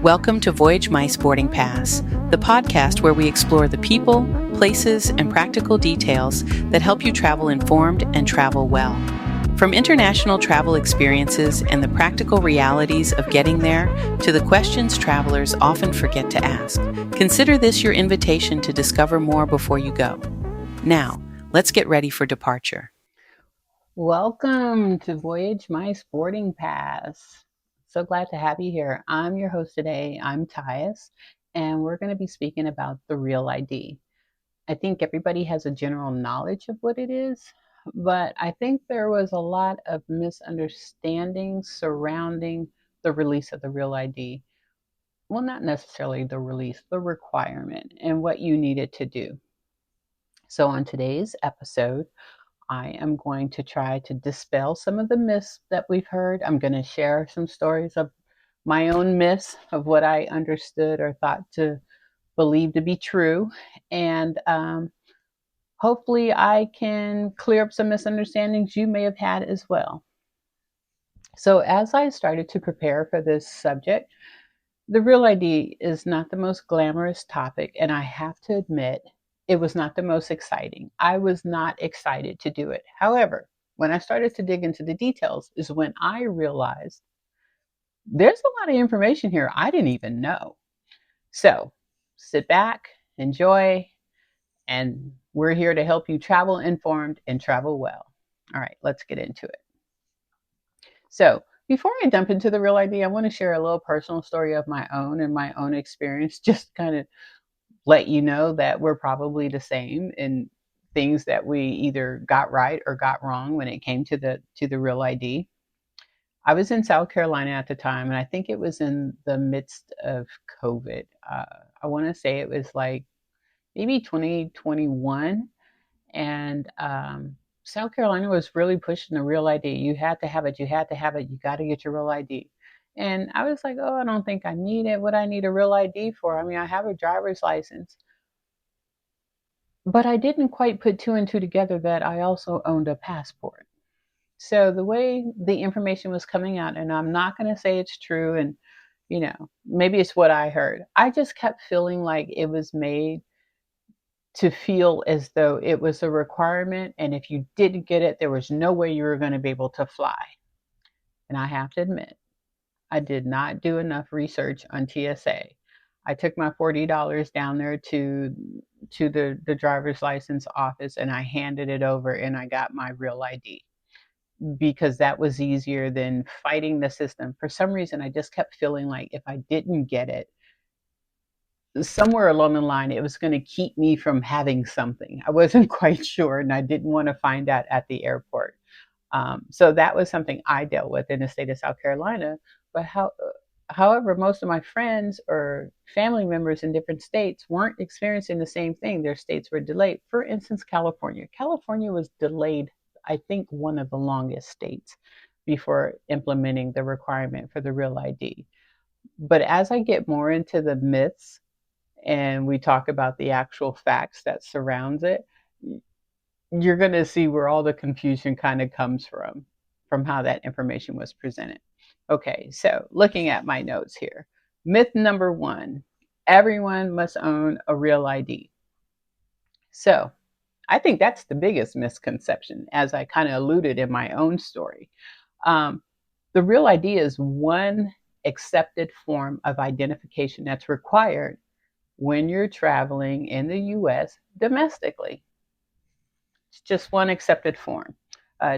Welcome to Voyage Mice Boarding Pass, the podcast where we explore the people, places, and practical details that help you travel informed and travel well. From international travel experiences and the practical realities of getting there to the questions travelers often forget to ask, consider this your invitation to discover more before you go. Now, let's get ready for departure. Welcome to Voyage Mice Boarding Pass. So glad to have you here. I'm your host today. I'm Tyus, and we're going to be speaking about the Real ID. I think everybody has a general knowledge of what it is, but I think there was a lot of misunderstanding surrounding the release of the Real ID. Well, not necessarily the release, the requirement and what you needed to do. So on today's episode, I am going to try to dispel some of the myths that we've heard. I'm going to share some stories of my own myths of what I understood or thought to believe to be true. And hopefully I can clear up some misunderstandings you may have had as well. So as I started to prepare for this subject, the Real ID is not the most glamorous topic, and I have to admit, it was not the most exciting. I was not excited to do it. However, when I started to dig into the details is when I realized there's a lot of information here I didn't even know. So sit back, enjoy, and we're here to help you travel informed and travel well. All right, let's get into it. So before I jump into the Real ID, I want to share a little personal story of my own and my own experience, just kind of let you know that we're probably the same in things that we either got right or got wrong when it came to the Real ID. I was in South Carolina at the time, and I think it was in the midst of COVID. I want to say it was like maybe 2021, and South Carolina was really pushing the Real ID. You had to have it. You had to have it. You got to get your Real ID. And I was like, oh, I don't think I need it. What I need a Real ID for? I mean, I have a driver's license. But I didn't quite put two and two together that I also owned a passport. So the way the information was coming out, and I'm not going to say it's true, and maybe it's what I heard. I just kept feeling like it was made to feel as though it was a requirement, and if you didn't get it, there was no way you were going to be able to fly. And I have to admit, I did not do enough research on TSA. I took my $40 down there to the driver's license office, and I handed it over, and I got my Real ID because that was easier than fighting the system. For some reason, I just kept feeling like if I didn't get it, somewhere along the line, it was going to keep me from having something. I wasn't quite sure, and I didn't want to find out at the airport. So that was something I dealt with in the state of South Carolina. But however, most of my friends or family members in different states weren't experiencing the same thing. Their states were delayed. For instance, California. California was delayed, I think, one of the longest states before implementing the requirement for the Real ID. But as I get more into the myths and we talk about the actual facts that surrounds it, you're going to see where all the confusion kind of comes from how that information was presented. Okay, so looking at my notes here. Myth number 1, everyone must own a Real ID. So I think that's the biggest misconception, as I kind of alluded in my own story. The Real ID is one accepted form of identification that's required when you're traveling in the US domestically. It's just one accepted form.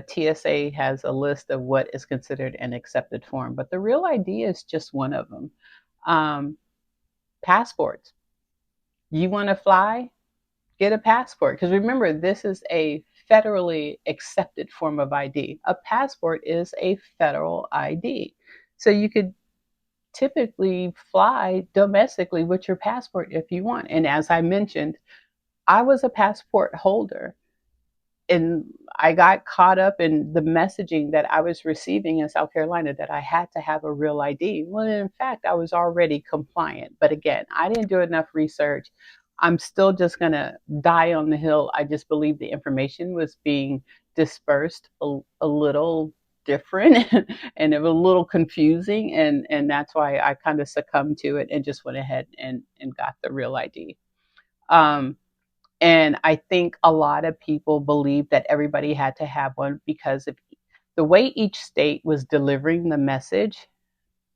TSA has a list of what is considered an accepted form, but the Real ID is just one of them. Passports. You want to fly? Get a passport. Because remember, this is a federally accepted form of ID. A passport is a federal ID. So you could typically fly domestically with your passport if you want. And as I mentioned, I was a passport holder, and I got caught up in the messaging that I was receiving in South Carolina that I had to have a Real ID. Well, in fact, I was already compliant. But again, I didn't do enough research. I'm still just going to die on the hill. I just believe the information was being dispersed a little different and it was a little confusing, and that's why I kind of succumbed to it and just went ahead and got the real ID. Um, and I think a lot of people believed that everybody had to have one because of the way each state was delivering the message.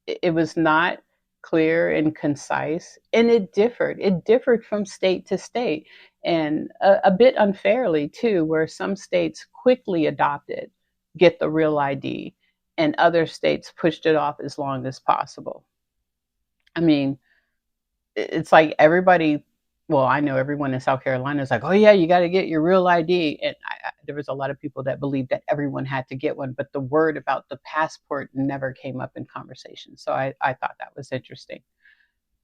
It was not clear and concise, and it differed from state to state, and a bit unfairly too, where some states quickly adopted get the real ID and other states pushed it off as long as possible. I mean, it's like everybody, well, I know everyone in South Carolina is like, oh yeah, you got to get your real ID. And there was a lot of people that believed that everyone had to get one, but the word about the passport never came up in conversation. So I thought that was interesting.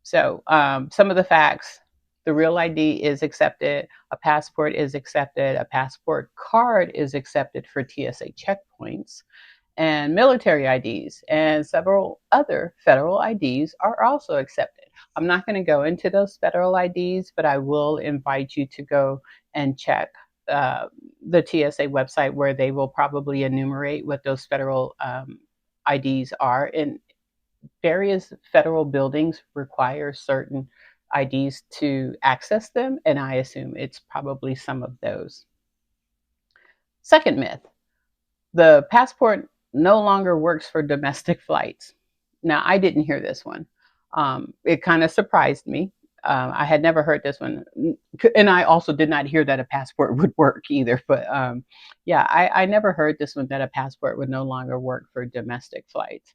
So some of the facts: the real ID is accepted, a passport is accepted, a passport card is accepted for TSA checkpoints, and military IDs and several other federal IDs are also accepted. I'm not going to go into those federal IDs, but I will invite you to go and check uh, the TSA website, where they will probably enumerate what those federal IDs are. And various federal buildings require certain IDs to access them, and I assume it's probably some of those. Second myth: the passport no longer works for domestic flights. Now, I didn't hear this one. It kind of surprised me. I had never heard this one. And I also did not hear that a passport would work either. But yeah, I never heard this one, that a passport would no longer work for domestic flights.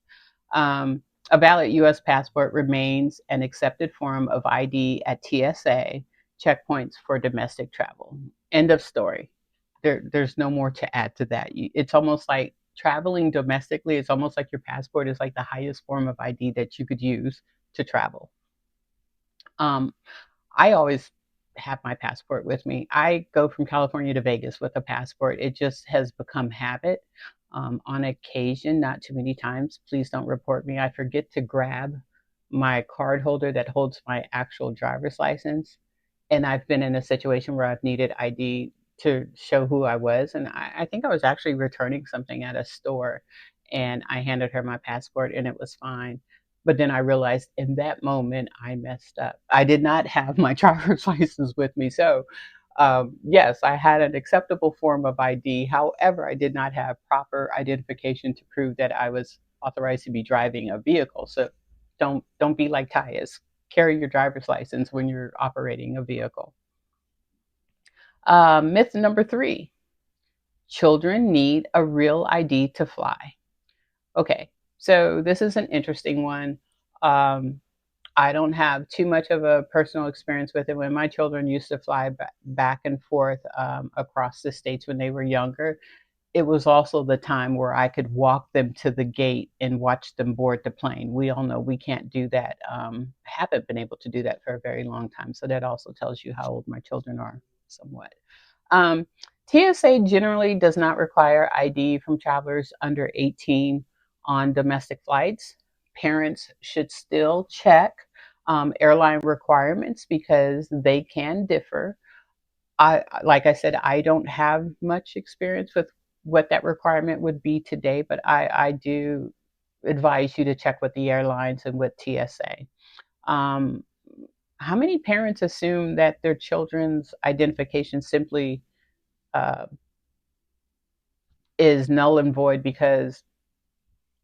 A valid U.S. passport remains an accepted form of ID at TSA checkpoints for domestic travel. End of story. There's no more to add to that. It's almost like traveling domestically. It's almost like your passport is like the highest form of ID that you could use to travel. Um, I always have my passport with me. I go from California to Vegas with a passport. It just has become habit. On occasion, not too many times, please don't report me, I forget to grab my card holder that holds my actual driver's license. And I've been in a situation where I've needed ID to show who I was. And I think I was actually returning something at a store, and I handed her my passport and it was fine. But then I realized in that moment I messed up. I did not have my driver's license with me. So, yes, I had an acceptable form of ID. However, I did not have proper identification to prove that I was authorized to be driving a vehicle. So, don't be like Tyus. Carry your driver's license when you're operating a vehicle. Myth number 3: children need a real ID to fly. Okay, so this is an interesting one. Um, I don't have too much of a personal experience with it. When my children used to fly back and forth across the states when they were younger, it was also the time where I could walk them to the gate and watch them board the plane. We all know we can't do that, haven't been able to do that for a very long time. So that also tells you how old my children are, somewhat. Um, TSA generally does not require ID from travelers under 18 on domestic flights. Parents should still check airline requirements because they can differ. Like I said, I don't have much experience with what that requirement would be today, but I do advise you to check with the airlines and with TSA. Um, how many parents assume that their children's identification simply uh, is null and void because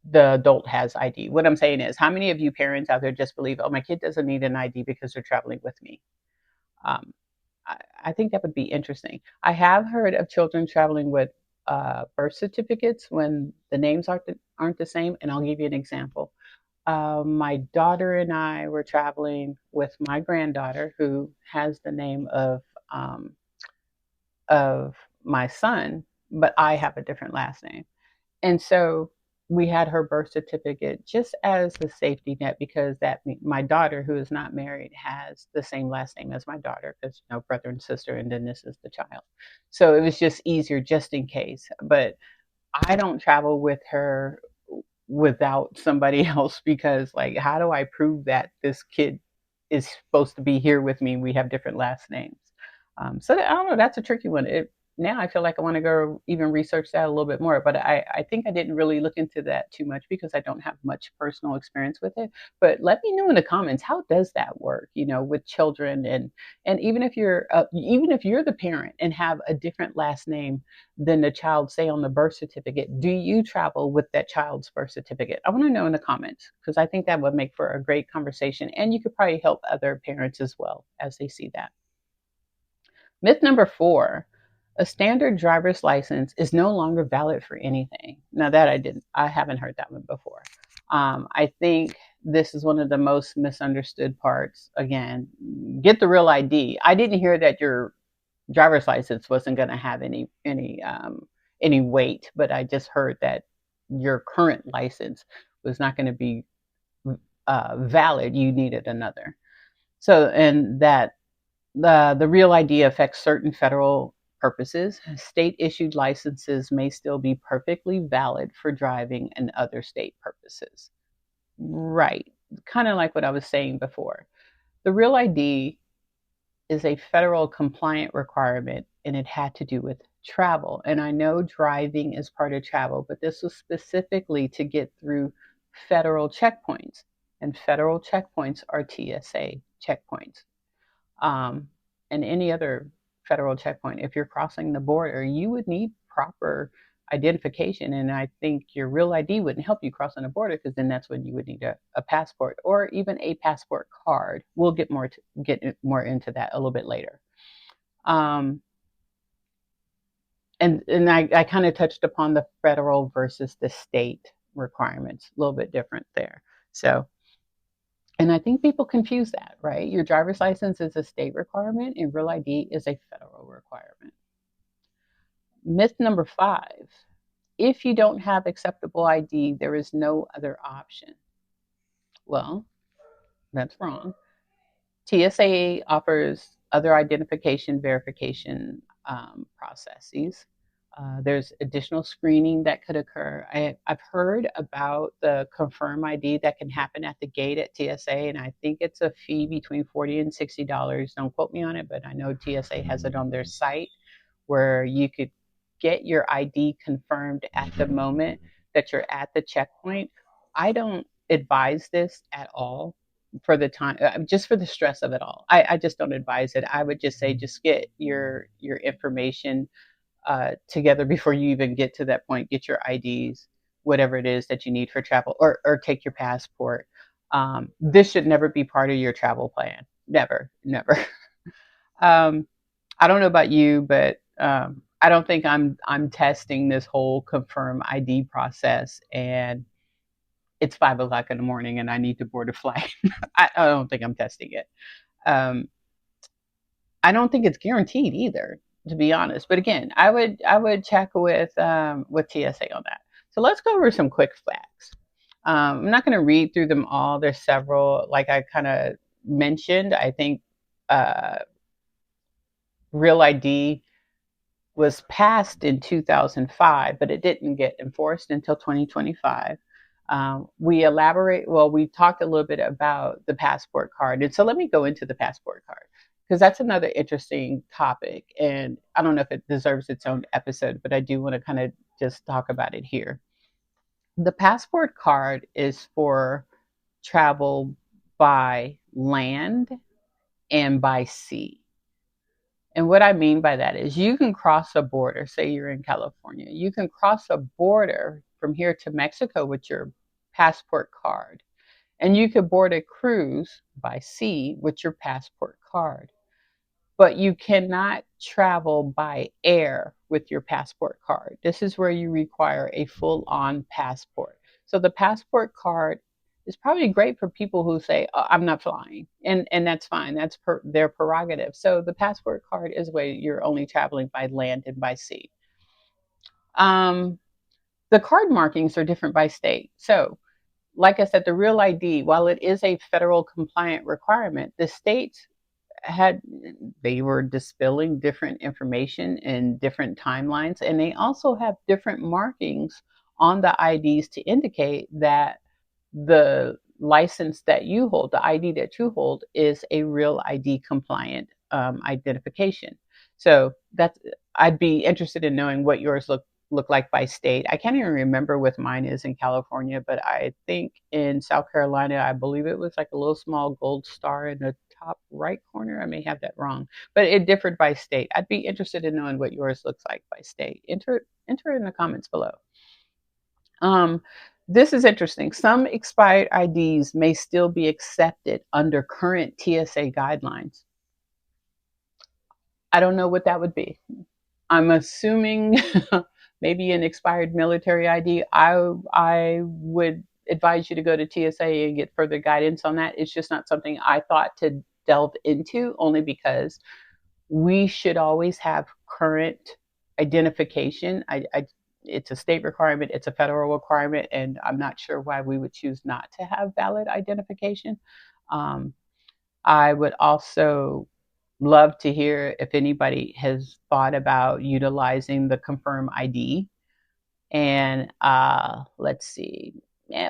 the adult has ID? What I'm saying is, how many of you parents out there just believe, oh, my kid doesn't need an ID because they're traveling with me? Um, I think that would be interesting. I have heard of children traveling with birth certificates when the names aren't the same, and I'll give you an example. My daughter and I were traveling with my granddaughter, who has the name um, of my son, but I have a different last name. And so we had her birth certificate just as the safety net, because that my daughter, who is not married, has the same last name as my daughter, because brother and sister, and then this is the child. So it was just easier, just in case. But I don't travel with her without somebody else, because, like, how do I prove that this kid is supposed to be here with me? We have different last names. So I don't know. That's a tricky one. now I feel like I want to go even research that a little bit more. But I think I didn't really look into that too much because I don't have much personal experience with it. But let me know in the comments, how does that work? With children, and even if you're the parent and have a different last name than the child, say on the birth certificate, do you travel with that child's birth certificate? I want to know in the comments because I think that would make for a great conversation, and you could probably help other parents as well as they see that. Myth number 4, a standard driver's license is no longer valid for anything. Now that I haven't heard that one before. I think this is one of the most misunderstood parts. Again, get the real ID. I didn't hear that your driver's license wasn't going to have any weight, but I just heard that your current license was not going to be valid. You needed another. So, and that the real ID affects certain federal purposes. State issued licenses may still be perfectly valid for driving and other state purposes. Right. Kind of like what I was saying before. The real ID is a federal compliant requirement, and it had to do with travel. And I know driving is part of travel, but this was specifically to get through federal checkpoints. And federal checkpoints are TSA checkpoints. And any other federal checkpoint, if you're crossing the border, you would need proper identification. And I think your real ID wouldn't help you crossing the border, because then that's when you would need a passport or even a passport card. We'll get more into that a little bit later. And I kind of touched upon the federal versus the state requirements, a little bit different there. So, and I think people confuse that, right? Your driver's license is a state requirement and real ID is a federal requirement. Myth number 5, if you don't have acceptable ID, there is no other option. Well, that's wrong. TSA offers other identification verification processes. There's additional screening that could occur. I've heard about the Confirm ID that can happen at the gate at TSA, and I think it's a fee between $40 and $60. Don't quote me on it, but I know TSA has it on their site where you could get your ID confirmed at the moment that you're at the checkpoint. I don't advise this at all for the time, just for the stress of it all. I just don't advise it. I would just say, just get your information together before you even get to that point. Get your IDs, whatever it is that you need for travel, or take your passport. This should never be part of your travel plan. Never, never. I don't know about you, but I don't think I'm testing this whole Confirm ID process, and it's 5 o'clock in the morning and I need to board a flight. I don't think I'm testing it. I don't think it's guaranteed either, to be honest. But again, I would check with TSA on that. So let's go over some quick facts. I'm not going to read through them all. There's several, like I kind of mentioned. I think Real ID was passed in 2005, but it didn't get enforced until 2025. We talked a little bit about the passport card. And so let me go into the passport card, because that's another interesting topic. And I don't know if it deserves its own episode, but I do want to kind of just talk about it here. The passport card is for travel by land and by sea. And what I mean by that is, you can cross a border, say you're in California, you can cross a border from here to Mexico with your passport card. And you could board a cruise by sea with your passport card. But you cannot travel by air with your passport card. This is where you require a full-on passport. So the passport card is probably great for people who say, oh, I'm not flying. And that's fine. That's their prerogative. So the passport card is where you're only traveling by land and by sea. The card markings are different by state. So, like I said, the Real ID, while it is a federal compliant requirement, the states they were dispelling different information in different timelines, and they also have different markings on the IDs to indicate that the license that you hold, the ID that you hold, is a Real ID compliant identification. So I'd be interested in knowing what yours look like by state. I can't even remember what mine is in California, but I think in South Carolina, I believe it was like a little small gold star in the top right corner. I may have that wrong, but it differed by state. I'd be interested in knowing what yours looks like by state. Enter in the comments below. Um, this is interesting. Some expired IDs may still be accepted under current TSA guidelines. I don't know what that would be. I'm assuming maybe an expired military ID. I would advise you to go to TSA and get further guidance on that. It's just not something I thought to delve into, only because we should always have current identification. It's a state requirement, it's a federal requirement, and I'm not sure why we would choose not to have valid identification. I would also love to hear if anybody has thought about utilizing the Confirm ID. And let's see.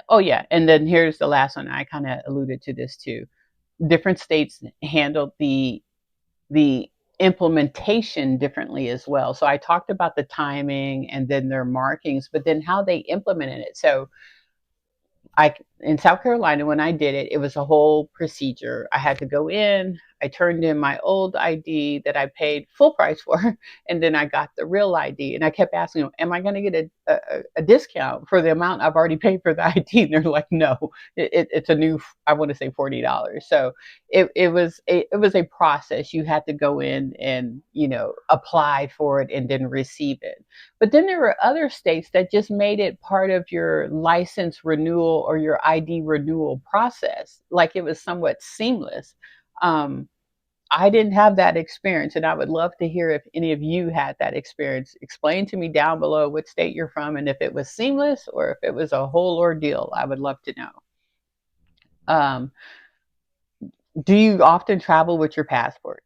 Oh, yeah. And then here's the last one. I kind of alluded to this too. Different states handled the implementation differently as well. So I talked about the timing and then their markings, but then how they implemented it. So in South Carolina, when I did it, it was a whole procedure. I had to go in, I turned in my old ID that I paid full price for, and then I got the real ID. And I kept asking them, am I going to get a discount for the amount I've already paid for the ID? And they're like, no, it's a new, I want to say $40. So it was a process. You had to go in and, apply for it and then receive it. But then there were other states that just made it part of your license renewal or your ID renewal process. Like it was somewhat seamless. I didn't have that experience, and I would love to hear if any of you had that experience. Explain to me down below what state you're from and if it was seamless or if it was a whole ordeal. I would love to know. Do you often travel with your passport?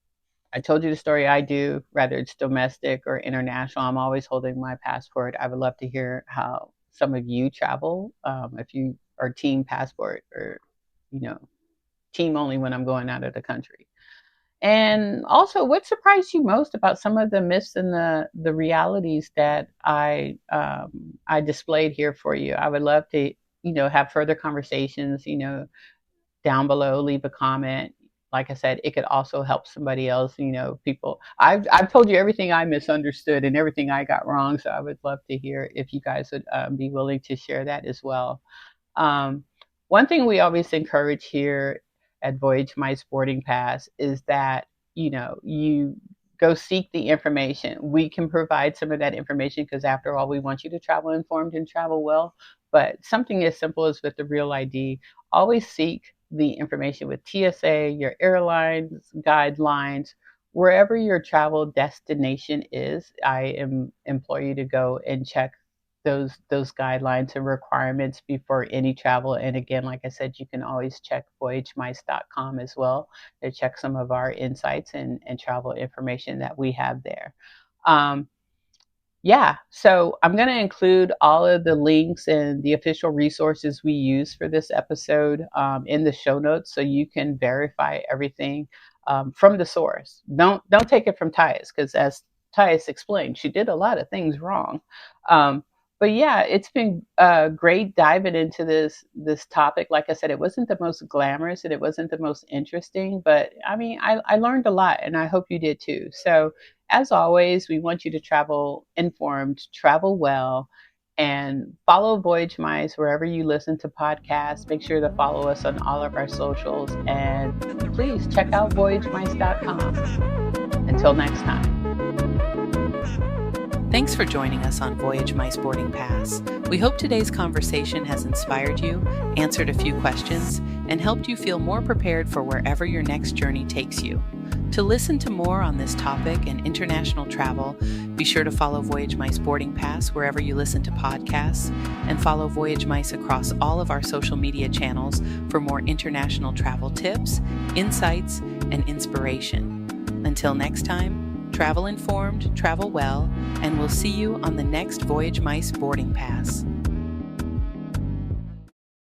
I told you the story I do, whether it's domestic or international. I'm always holding my passport. I would love to hear how some of you travel, if you are team passport or, team only when I'm going out of the country. And also, what surprised you most about some of the myths and the realities that I displayed here for you? I would love to, have further conversations, down below, leave a comment. Like I said, it could also help somebody else, people. I've told you everything I misunderstood and everything I got wrong. So I would love to hear if you guys would be willing to share that as well. One thing we always encourage here at Voyage Mice Boarding Pass is that, you go seek the information. We can provide some of that information because after all, we want you to travel informed and travel well. But something as simple as with the Real ID, always seek the information with TSA, your airlines, guidelines, wherever your travel destination is. I implore you to go and check those guidelines and requirements before any travel. And again, like I said, you can always check voyagemice.com as well to check some of our insights and travel information that we have there. Yeah, so I'm going to include all of the links and the official resources we use for this episode in the show notes, so you can verify everything from the source. Don't take it from Tyus, because as Tyus explained, she did a lot of things wrong. But yeah, it's been great diving into this topic. Like I said, it wasn't the most glamorous and it wasn't the most interesting, but I mean, I learned a lot, and I hope you did too. So as always, we want you to travel informed, travel well, and follow Voyage Mice wherever you listen to podcasts. Make sure to follow us on all of our socials, and please check out voyagemice.com. Until next time. Thanks for joining us on Voyage Mice Boarding Pass. We hope today's conversation has inspired you, answered a few questions, and helped you feel more prepared for wherever your next journey takes you. To listen to more on this topic and international travel, be sure to follow Voyage Mice Boarding Pass wherever you listen to podcasts, and follow Voyage Mice across all of our social media channels for more international travel tips, insights, and inspiration. Until next time, travel informed, travel well, and we'll see you on the next Voyage Mice Boarding Pass.